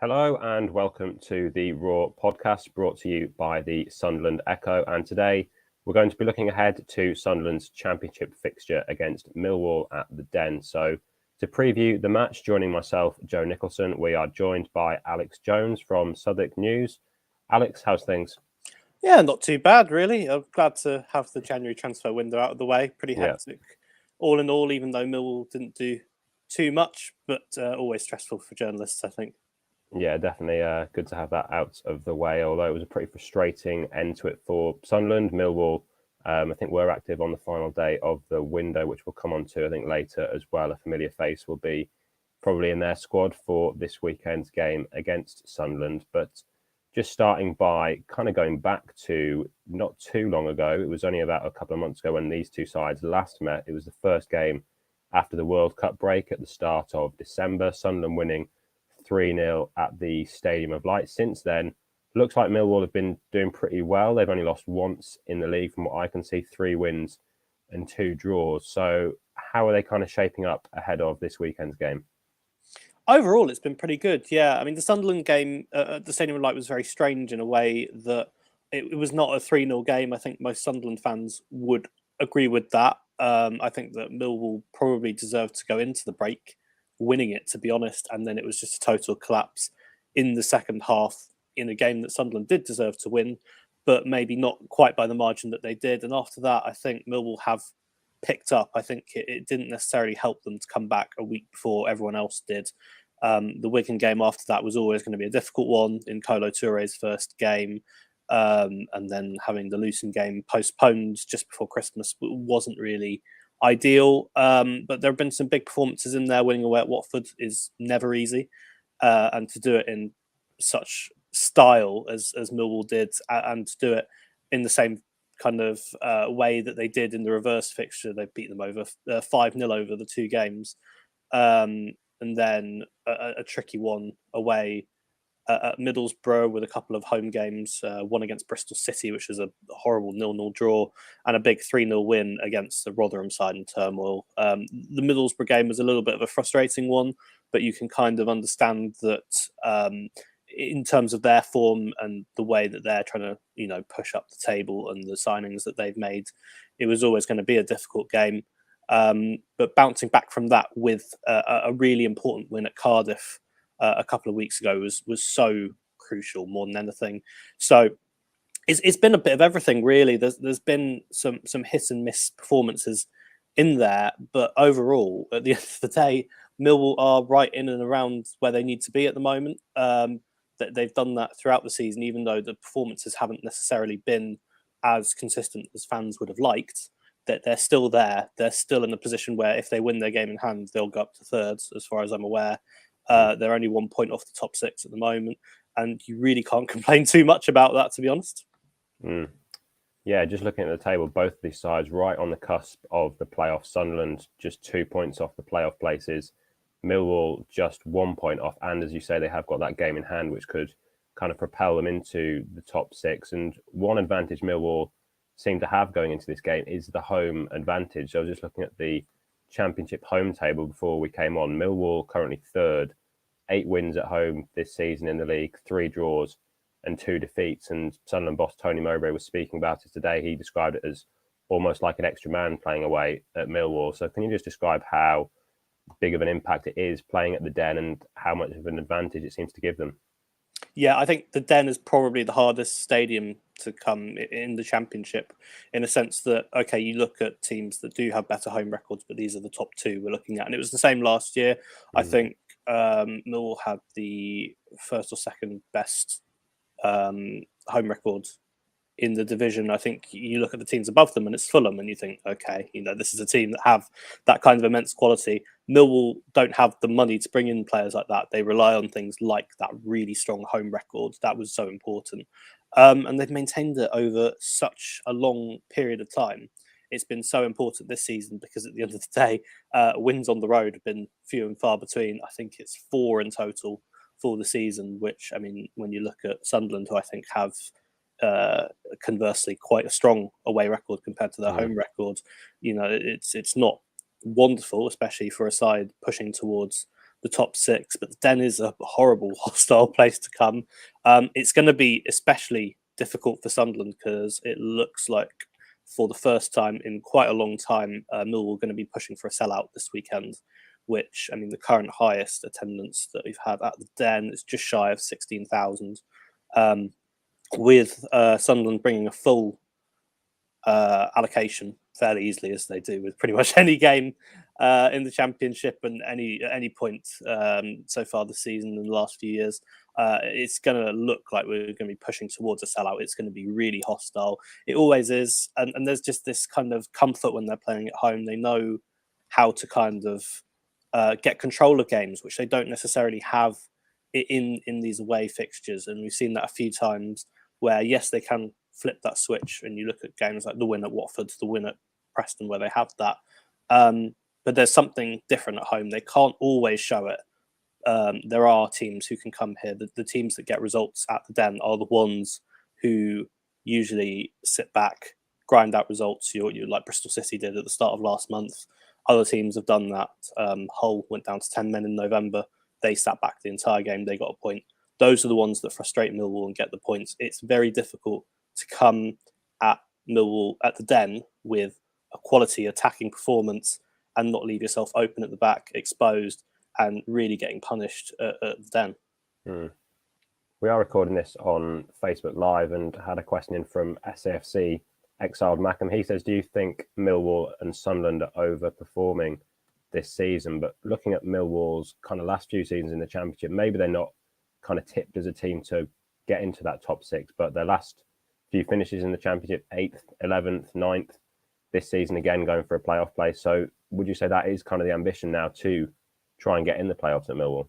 Hello and welcome to the Raw podcast brought to you by the Sunderland Echo. And today we're going to be looking ahead to Sunderland's championship fixture against Millwall at the Den. So to preview the match, joining myself, Joe Nicholson, we are joined by Alex Jones from Southwark News. Alex, how's things? Yeah, not too bad, really. I'm glad to have the January transfer window out of the way. Pretty Yeah. hectic, all in all, even though Millwall didn't do too much, but always stressful for journalists, I think. Yeah, definitely good to have that out of the way, although it was a pretty frustrating end to it for Sunderland. Millwall, I think, were active on the final day of the window, which we'll come on to, I think, later as well. A familiar face will be probably in their squad for this weekend's game against Sunderland. But just starting by kind of going back to not too long ago, it was only about a couple of months ago when these two sides last met. It was the first game after the World Cup break at the start of December, Sunderland winning 3-0 at the Stadium of Light. Since then, looks like Millwall have been doing pretty well. They've only lost once in the league from what I can see, 3 wins and 2 draws. So how are they kind of shaping up ahead of this weekend's game? Overall, it's been pretty good. Yeah, I mean, the Sunderland game at the Stadium of Light was very strange in a way that it was not a 3-0 game. I think most Sunderland fans would agree with that. I think that Millwall probably deserved to go into the break winning it, to be honest, and then it was just a total collapse in the second half in a game that Sunderland did deserve to win, but maybe not quite by the margin that they did. And after that, I think Millwall have picked up. I think it didn't necessarily help them to come back a week before everyone else did. The Wigan game after that was always going to be a difficult one in Kolo Touré's first game. And then having the Luton game postponed just before Christmas wasn't really ideal. But there have been some big performances in there. Winning away at Watford is never easy. And to do it in such style as Millwall did, and to do it in the same kind of way that they did in the reverse fixture, they beat them over 5-0 over the 2 games. And then a tricky one away at Middlesbrough with a couple of home games, one against Bristol City, which was a horrible 0-0 draw, and a big 3-0 win against the Rotherham side in turmoil. The Middlesbrough game was a little bit of a frustrating one, but you can kind of understand that in terms of their form and the way that they're trying to, push up the table and the signings that they've made, it was always going to be a difficult game. But bouncing back from that with a really important win at Cardiff a couple of weeks ago was so crucial more than anything. So it's been a bit of everything, really. There's been some hit and miss performances in there, but overall, at the end of the day, Millwall are right in and around where they need to be at the moment. They've done that throughout the season, even though the performances haven't necessarily been as consistent as fans would have liked. That they're still there. They're still in a position where if they win their game in hand, they'll go up to thirds, as far as I'm aware. They're only 1 point off the top 6 at the moment, and you really can't complain too much about that, to be honest. Yeah, just looking at the table, both of these sides right on the cusp of the playoffs. Sunderland just 2 points off the playoff places. Millwall just 1 point off. And as you say, they have got that game in hand, which could kind of propel them into the top 6. And one advantage Millwall seem to have going into this game is the home advantage. I was just looking at the championship home table before we came on. Millwall currently 3rd, 8 wins at home this season in the league, 3 draws and 2 defeats. And Sunderland boss Tony Mowbray was speaking about it today. He described it as almost like an extra man playing away at Millwall. So can you just describe how big of an impact it is playing at the Den and how much of an advantage it seems to give them? Yeah, I think the Den is probably the hardest stadium to come in the Championship, in a sense that, okay, you look at teams that do have better home records, but these are the top 2 we're looking at. And it was the same last year. I think Millwall had the first or second best home record in the division. I think you look at the teams above them and it's Fulham and you think, okay, this is a team that have that kind of immense quality. Millwall don't have the money to bring in players like that. They rely on things like that really strong home record. That was so important. And they've maintained it over such a long period of time. It's been so important this season because at the end of the day, wins on the road have been few and far between. I think it's 4 in total for the season, which, I mean, when you look at Sunderland, who I think have conversely quite a strong away record compared to their home record, it's not wonderful, especially for a side pushing towards the top six, but the Den is a horrible, hostile place to come. It's going to be especially difficult for Sunderland because it looks like for the first time in quite a long time, Millwall are going to be pushing for a sellout this weekend, which, I mean, the current highest attendance that we've had at the Den is just shy of 16,000, with Sunderland bringing a full allocation fairly easily, as they do with pretty much any game in the Championship and at any point so far this season in the last few years. It's going to look like we're going to be pushing towards a sellout. It's going to be really hostile. It always is. And there's just this kind of comfort when they're playing at home. They know how to kind of get control of games, which they don't necessarily have in these away fixtures. And we've seen that a few times where, yes, they can flip that switch. And you look at games like the win at Watford, the win at Preston, where they have that. But there's something different at home. They can't always show it. There are teams who can come here. The teams that get results at the Den are the ones who usually sit back, grind out results. You like Bristol City did at the start of last month. Other teams have done that. Hull went down to 10 men in November. They sat back the entire game. They got a point. Those are the ones that frustrate Millwall and get the points. It's very difficult to come at Millwall at the Den with a quality attacking performance and not leave yourself open at the back, exposed, and really getting punished at the Den. We are recording this on Facebook Live and had a question in from SAFC Exiled Mackham. He says, do you think Millwall and Sunderland are overperforming this season? But looking at Millwall's kind of last few seasons in the Championship, maybe they're not kind of tipped as a team to get into that top six, but their last few finishes in the Championship, 8th, 11th, 9th, this season again going for a playoff place. So would you say that is kind of the ambition now to try and get in the playoffs at Millwall?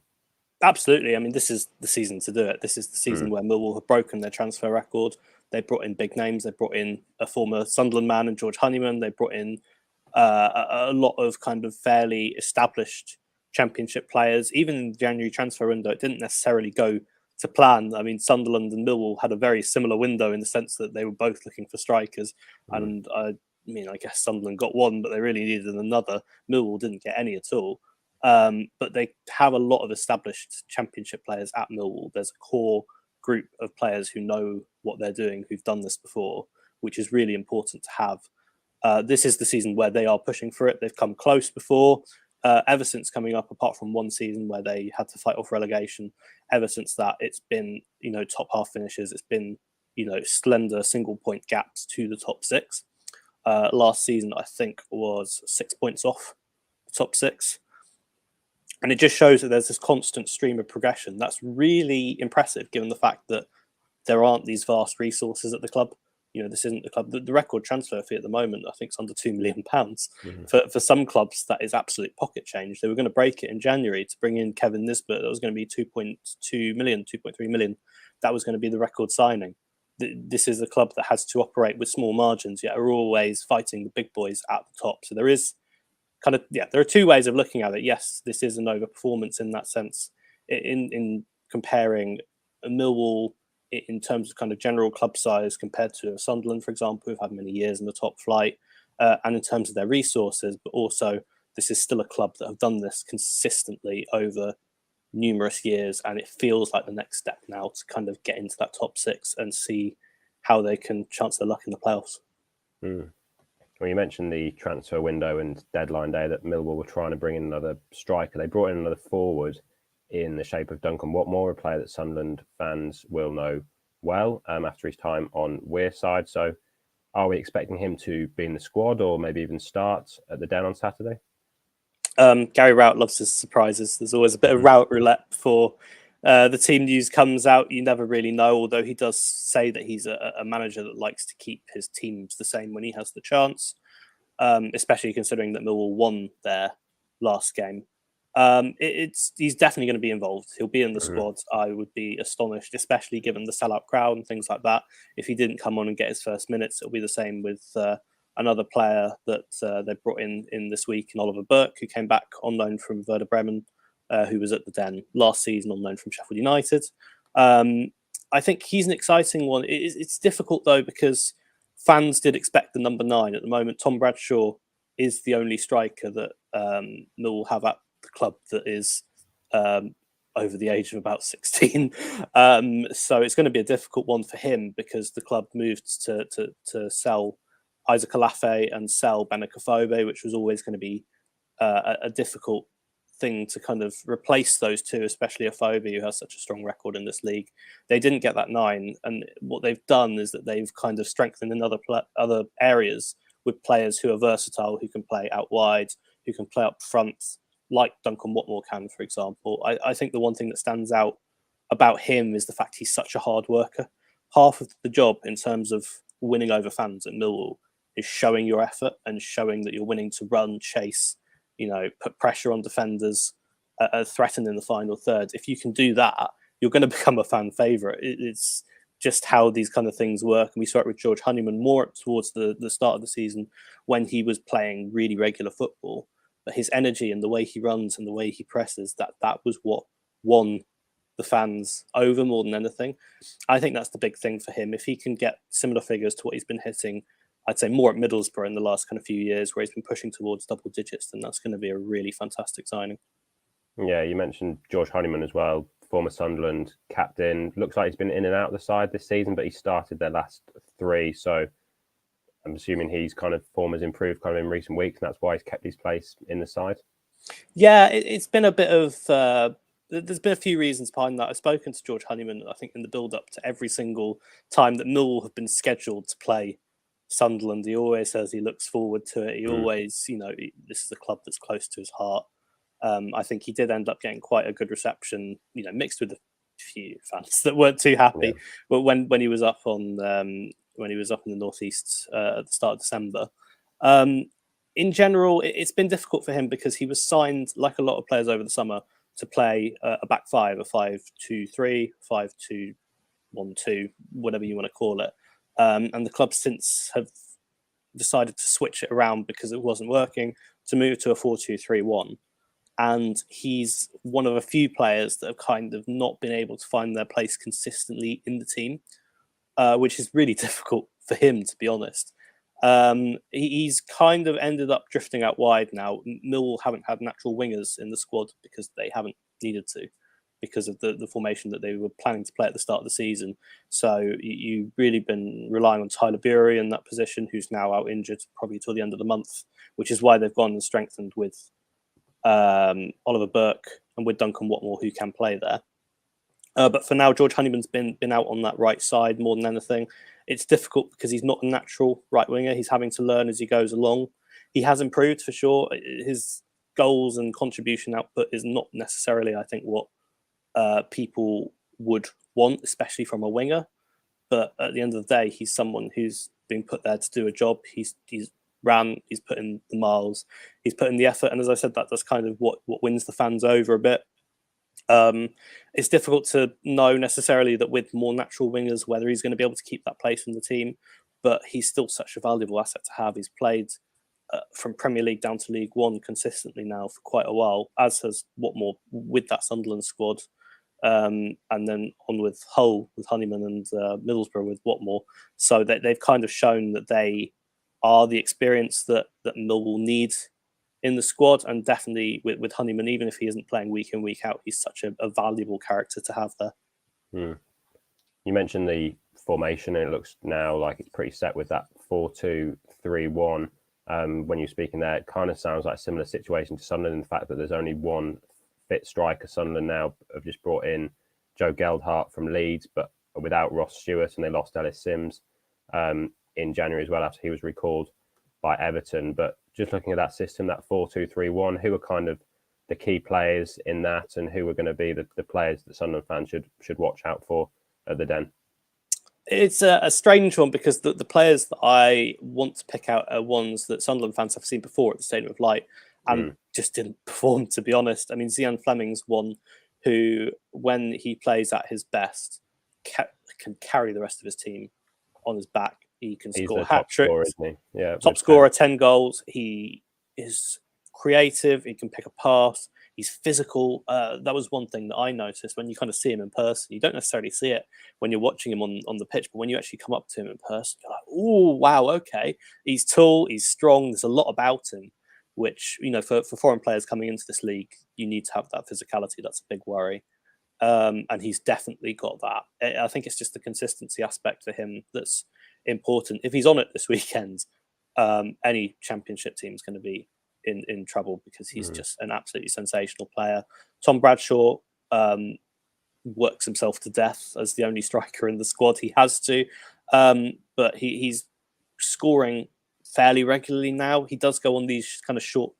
Absolutely. I mean, this is the season to do it. This is the season where Millwall have broken their transfer record. They brought in big names. They brought in a former Sunderland man and George Honeyman. They brought in a lot of kind of fairly established Championship players. Even in the January transfer window, it didn't necessarily go to plan. I mean, Sunderland and Millwall had a very similar window in the sense that they were both looking for strikers. And I guess Sunderland got one, but they really needed another. Millwall didn't get any at all. But they have a lot of established Championship players at Millwall. There's a core group of players who know what they're doing, who've done this before, which is really important to have. This is the season where they are pushing for it. They've come close before. Ever since coming up, apart from one season where they had to fight off relegation, ever since that, it's been, top half finishes. It's been, slender single point gaps to the top six. Last season, I think, was 6 points off the top six. And it just shows that there's this constant stream of progression. That's really impressive, given the fact that there aren't these vast resources at the club. This isn't the club. The record transfer fee at the moment, I think, is under £2 million. For some clubs, that is absolute pocket change. They were going to break it in January to bring in Kevin Nisbet. That was going to be 2.2 million, 2.3 million. That was going to be the record signing. This is a club that has to operate with small margins, yet are always fighting the big boys at the top. So there is there are two ways of looking at it. Yes, this is an overperformance in that sense. In comparing a Millwall in terms of kind of general club size compared to Sunderland, for example, who've had many years in the top flight, and in terms of their resources, but also this is still a club that have done this consistently over numerous years, and it feels like the next step now to kind of get into that top six and see how they can chance their luck in the playoffs. Well, you mentioned the transfer window and deadline day that Millwall were trying to bring in another striker. They brought in another forward in the shape of Duncan Watmore, a player that Sunderland fans will know well after his time on Wearside. So are we expecting him to be in the squad or maybe even start at the Den on Saturday? Gary Rout loves his surprises. There's always a bit of Rout roulette before the team news comes out. You never really know, although he does say that he's a manager that likes to keep his teams the same when he has the chance, especially considering that Millwall won their last game. He's definitely going to be involved. He'll be in the squad. I would be astonished, especially given the sellout crowd and things like that. If he didn't come on and get his first minutes, it'll be the same with another player that they brought in this week, in Oliver Burke, who came back on loan from Werder Bremen, who was at the Den last season on loan from Sheffield United. I think he's an exciting one. It's difficult, though, because fans did expect the number 9. At the moment, Tom Bradshaw is the only striker that Millwall have at the club that is over the age of about 16. So it's going to be a difficult one for him because the club moved to sell Isaac Alafe and sell Benakafobe, which was always going to be a difficult thing to kind of replace those two, especially Afobe, who has such a strong record in this league. They didn't get that 9, and what they've done is that they've kind of strengthened in other areas with players who are versatile, who can play out wide, who can play up front, like Duncan Watmore can, for example. I think the one thing that stands out about him is the fact he's such a hard worker. Half of the job in terms of winning over fans at Millwall is showing your effort and showing that you're willing to run, chase, put pressure on defenders, threaten in the final third. If you can do that, you're going to become a fan favourite. It's just how these kind of things work. And we saw it with George Honeyman more towards the start of the season when he was playing really regular football. But his energy and the way he runs and the way he presses, that was what won the fans over more than anything. I think that's the big thing for him. If he can get similar figures to what he's been hitting, I'd say more at Middlesbrough in the last kind of few years, where he's been pushing towards double digits, then that's going to be a really fantastic signing. Yeah, you mentioned George Honeyman as well, former Sunderland captain. Looks like he's been in and out of the side this season, but he started their last 3. So I'm assuming his kind of form has improved kind of in recent weeks, and that's why he's kept his place in the side. Yeah, it's been a bit of... there's been a few reasons behind that. I've spoken to George Honeyman, I think, in the build-up to every single time that Millwall have been scheduled to play Sunderland. He always says he looks forward to it. He always, this is a club that's close to his heart. I think he did end up getting quite a good reception, mixed with a few fans that weren't too happy. Yeah. But when he was up on when he was up in the northeast at the start of December, in general, it's been difficult for him because he was signed, like a lot of players over the summer, to play a back 5, a 5-2-3, 5-2-1-2, whatever you want to call it. And the club since have decided to switch it around because it wasn't working, to move to a 4-2-3-1. And he's one of a few players that have kind of not been able to find their place consistently in the team, which is really difficult for him, to be honest. He's kind of ended up drifting out wide now. Millwall haven't had natural wingers in the squad because they haven't needed to, because of the formation that they were planning to play at the start of the season. So you've really been relying on Tyler Bury in that position, who's now out injured probably till the end of the month, which is why they've gone and strengthened with Oliver Burke and with Duncan Watmore, who can play there. But for now, George Honeyman's been out on that right side more than anything. It's difficult because he's not a natural right winger. He's having to learn as he goes along. He has improved for sure. His goals and contribution output is not necessarily, I think, what people would want, especially from a winger. But at the end of the day, he's someone who's been put there to do a job. He's ran, he's put in the miles, he's put in the effort. And as I said, that's kind of what wins the fans over a bit. It's difficult to know necessarily that with more natural wingers whether he's going to be able to keep that place in the team, but he's still such a valuable asset to have. He's played from Premier League down to League One consistently now for quite a while, as has Watmore with that Sunderland squad, and then on with Hull with Honeyman and Middlesbrough with Watmore. So they've kind of shown that they are the experience that Millwall needs in the squad, and definitely with Honeyman, even if he isn't playing week in, week out, he's such a valuable character to have there. You mentioned the formation, and it looks now like it's pretty set with that 4-2-3-1. When you're speaking there, it kind of sounds like a similar situation to Sunderland in the fact that there's only one fit striker. Sunderland now have just brought in Joe Geldhart from Leeds, but without Ross Stewart, and they lost Ellis Sims in January as well after he was recalled by Everton. But just looking at that system, that 4-2-3-1, who are kind of the key players in that, and who are going to be the players that Sunderland fans should watch out for at the Den? It's a strange one because the players that I want to pick out are ones that Sunderland fans have seen before at the Stadium of Light and just didn't perform, to be honest. I mean, Zian Fleming's one who, when he plays at his best, can carry the rest of his team on his back. He can score hat-tricks. Yeah, top scorer, 10 goals. He is creative. He can pick a pass. He's physical. That was one thing that I noticed when you kind of see him in person. You don't necessarily see it when you're watching him on the pitch, but when you actually come up to him in person, you're like, oh, wow, okay. He's tall, he's strong. There's a lot about him. which, for foreign players coming into this league, you need to have that physicality. That's a big worry. And he's definitely got that. I think it's just the consistency aspect for him that's important. If he's on it this weekend, any championship team is going to be in trouble because he's just an absolutely sensational player. Tom Bradshaw works himself to death as the only striker in the squad. He has to, but he's scoring fairly regularly now. He does go on these kind of short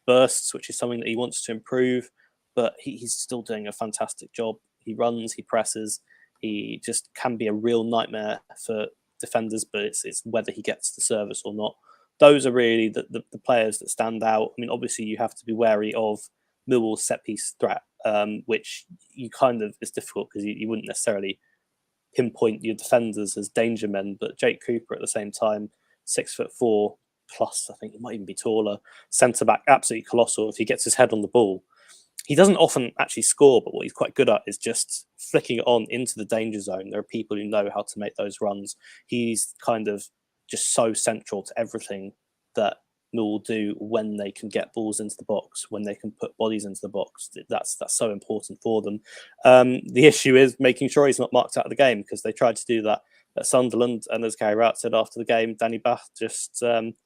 bursts, which is something that he wants to improve, but he's still doing a fantastic job. He runs, he presses, he just can be a real nightmare for defenders, but it's whether he gets the service or not. Those are really the players that stand out. I mean, obviously you have to be wary of Millwall's set piece threat, which you kind of, it's difficult because you wouldn't necessarily pinpoint your defenders as danger men, but Jake Cooper at the same time, 6'4" plus, I think he might even be taller, centre back, absolutely colossal. If he gets his head on the ball, he doesn't often actually score, but what he's quite good at is just flicking it on into the danger zone. There are people who know how to make those runs. He's kind of just so central to everything that Millwall do when they can get balls into the box, when they can put bodies into the box. That's so important for them. The issue is making sure he's not marked out of the game, because they tried to do that at Sunderland, and as Gary Rout said after the game, Danny Bath just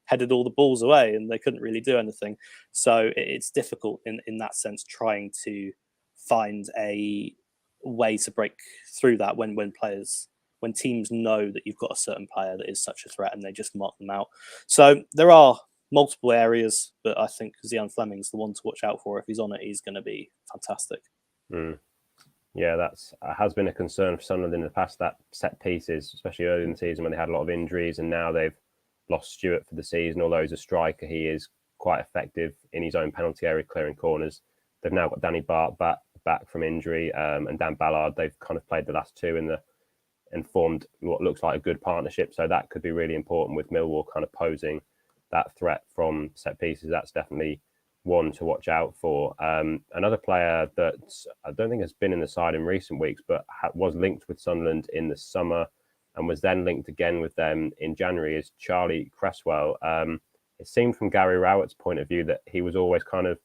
headed all the balls away and they couldn't really do anything. So it's difficult in that sense, trying to find a way to break through that when teams know that you've got a certain player that is such a threat and they just mark them out. So there are multiple areas, but I think Zian Fleming's the one to watch out for. If he's on it, he's going to be fantastic. Yeah, that's has been a concern for Sunderland in the past, that set pieces, especially early in the season when they had a lot of injuries, and now they've lost Stewart for the season. Although he's a striker, he is quite effective in his own penalty area, clearing corners. They've now got Danny Bart back from injury, and Dan Ballard. They've kind of played the last two and formed what looks like a good partnership. So that could be really important with Millwall kind of posing that threat from set pieces. That's definitely one to watch out for. Another player that I don't think has been in the side in recent weeks, but was linked with Sunderland in the summer and was then linked again with them in January, is Charlie Cresswell. It seemed from Gary Rowett's point of view that he was always kind of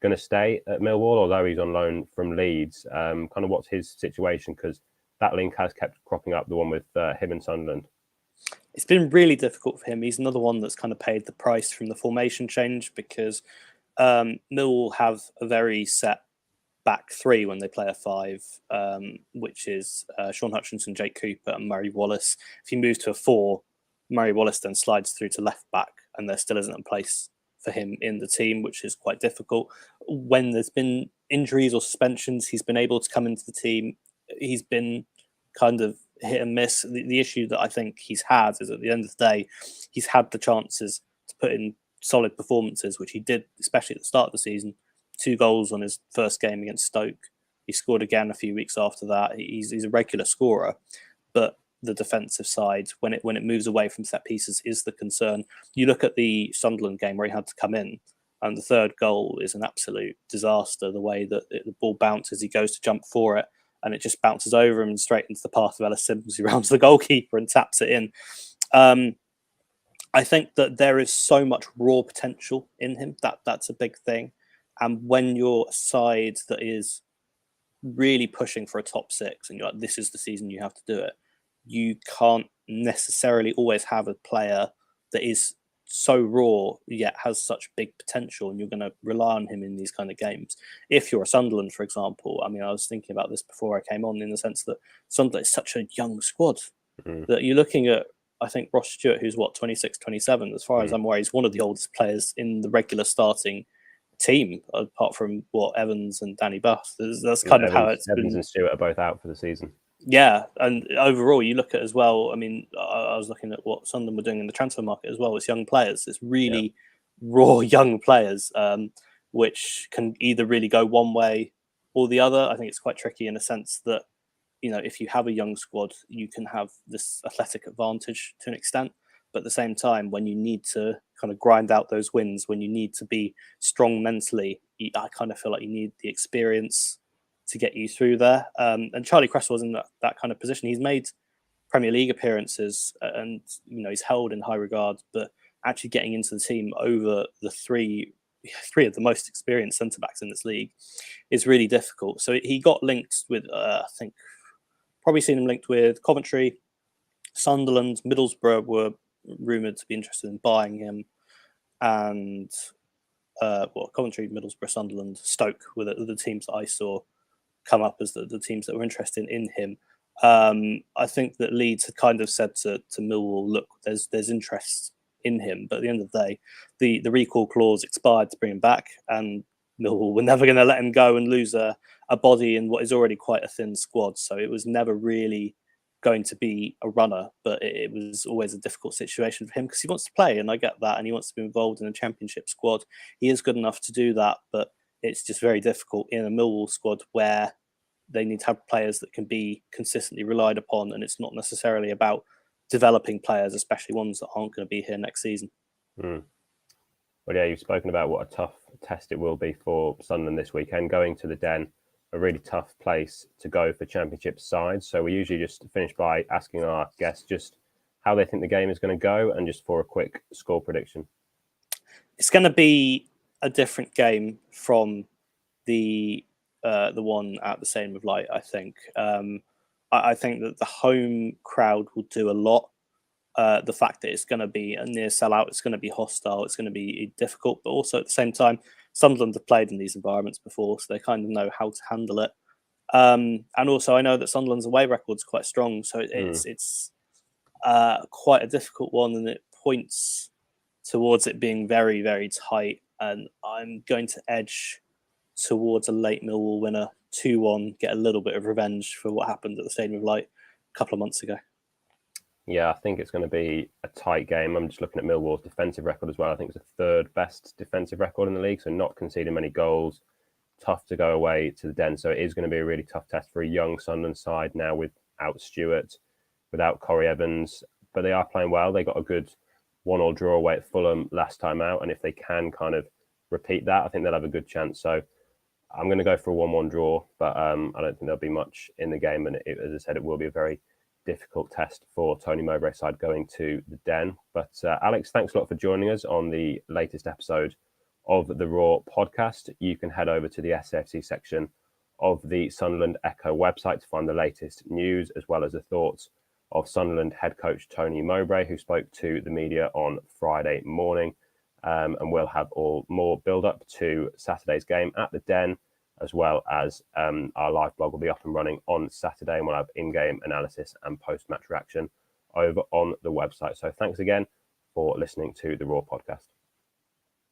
going to stay at Millwall, although he's on loan from Leeds. Kind of what's his situation? Because that link has kept cropping up, the one with him and Sunderland. It's been really difficult for him. He's another one that's kind of paid the price from the formation change, because Millwall have a very set back three when they play a five, which is Sean Hutchinson, Jake Cooper and Murray Wallace. If you move to a four, Murray Wallace then slides through to left back, and there still isn't a place for him in the team, which is quite difficult. When there's been injuries or suspensions, he's been able to come into the team. He's been kind of hit and miss. The issue that I think he's had is, at the end of the day, he's had the chances to put in solid performances, which he did, especially at the start of the season. 2 goals on his first game against Stoke. He scored again a few weeks after that. He's a regular scorer, but the defensive side, when it moves away from set pieces, is the concern. You look at the Sunderland game where he had to come in, and the third goal is an absolute disaster. The way that the ball bounces, he goes to jump for it, and it just bounces over him straight into the path of Ellis Sims, who rounds the goalkeeper and taps it in. I think that there is so much raw potential in him. That's a big thing. And when you're a side that is really pushing for a top 6, and you're like, this is the season you have to do it, you can't necessarily always have a player that is so raw yet has such big potential, and you're going to rely on him in these kind of games. If you're a Sunderland, for example, I mean, I was thinking about this before I came on, in the sense that Sunderland is such a young squad that you're looking at. I think Ross Stewart, who's 26, 27, as far as I'm aware, he's one of the oldest players in the regular starting team, apart from Evans and Danny Buff. That's kind of how it's been. Evans and Stewart are both out for the season. Yeah, and overall, you look at as well. I mean, I was looking at what Sunderland were doing in the transfer market as well. It's young players. It's really raw young players, which can either really go one way or the other. I think it's quite tricky in a sense that, if you have a young squad, you can have this athletic advantage to an extent. But at the same time, when you need to kind of grind out those wins, when you need to be strong mentally, I kind of feel like you need the experience to get you through there. And Charlie Cresswell's in that kind of position. He's made Premier League appearances, and he's held in high regard, but actually getting into the team over the 3 three of the most experienced centre backs in this league, is really difficult. So he got linked with, I think, probably seen him linked with Coventry, Sunderland, Middlesbrough were rumoured to be interested in buying him, and Coventry, Middlesbrough, Sunderland, Stoke were the teams that I saw come up as the teams that were interested in him. I think that Leeds had kind of said to Millwall, look, there's interest in him, but at the end of the day, the recall clause expired to bring him back, and Millwall were never going to let him go and lose a body in what is already quite a thin squad. So it was never really going to be a runner, but it was always a difficult situation for him because he wants to play, and I get that, and he wants to be involved in a championship squad. He is good enough to do that, but it's just very difficult in a Millwall squad where they need to have players that can be consistently relied upon, and it's not necessarily about developing players, especially ones that aren't going to be here next season. Well, yeah, you've spoken about what a tough test it will be for Sunderland this weekend, going to the Den, a really tough place to go for championship sides. So we usually just finish by asking our guests just how they think the game is going to go, and just for a quick score prediction. It's going to be a different game from the one at the Stadium of Light, I think. I think that the home crowd will do a lot. The fact that it's going to be a near sellout, it's going to be hostile, it's going to be difficult, but also at the same time, Sunderland have played in these environments before, so they kind of know how to handle it. And also, I know that Sunderland's away record is quite strong, so it's quite a difficult one, and it points towards it being very, very tight. And I'm going to edge towards a late Millwall winner, 2-1, get a little bit of revenge for what happened at the Stadium of Light a couple of months ago. Yeah, I think it's going to be a tight game. I'm just looking at Millwall's defensive record as well. I think it's the third best defensive record in the league, so not conceding many goals. Tough to go away to the Den, so it is going to be a really tough test for a young Sunderland side now without Stewart, without Corey Evans, but they are playing well. They got a good 1-1 draw away at Fulham last time out, and if they can kind of repeat that, I think they'll have a good chance. So I'm going to go for a 1-1 draw, but I don't think there'll be much in the game, and as I said, it will be a very difficult test for Tony Mowbray's side going to the Den. But Alex, thanks a lot for joining us on the latest episode of the Raw podcast. You can head over to the SFC section of the Sunderland Echo website to find the latest news, as well as the thoughts of Sunderland head coach Tony Mowbray, who spoke to the media on Friday morning. And we'll have more build-up to Saturday's game at the Den, as well as our live blog will be up and running on Saturday, and we'll have in-game analysis and post-match reaction over on the website. So thanks again for listening to the Raw podcast.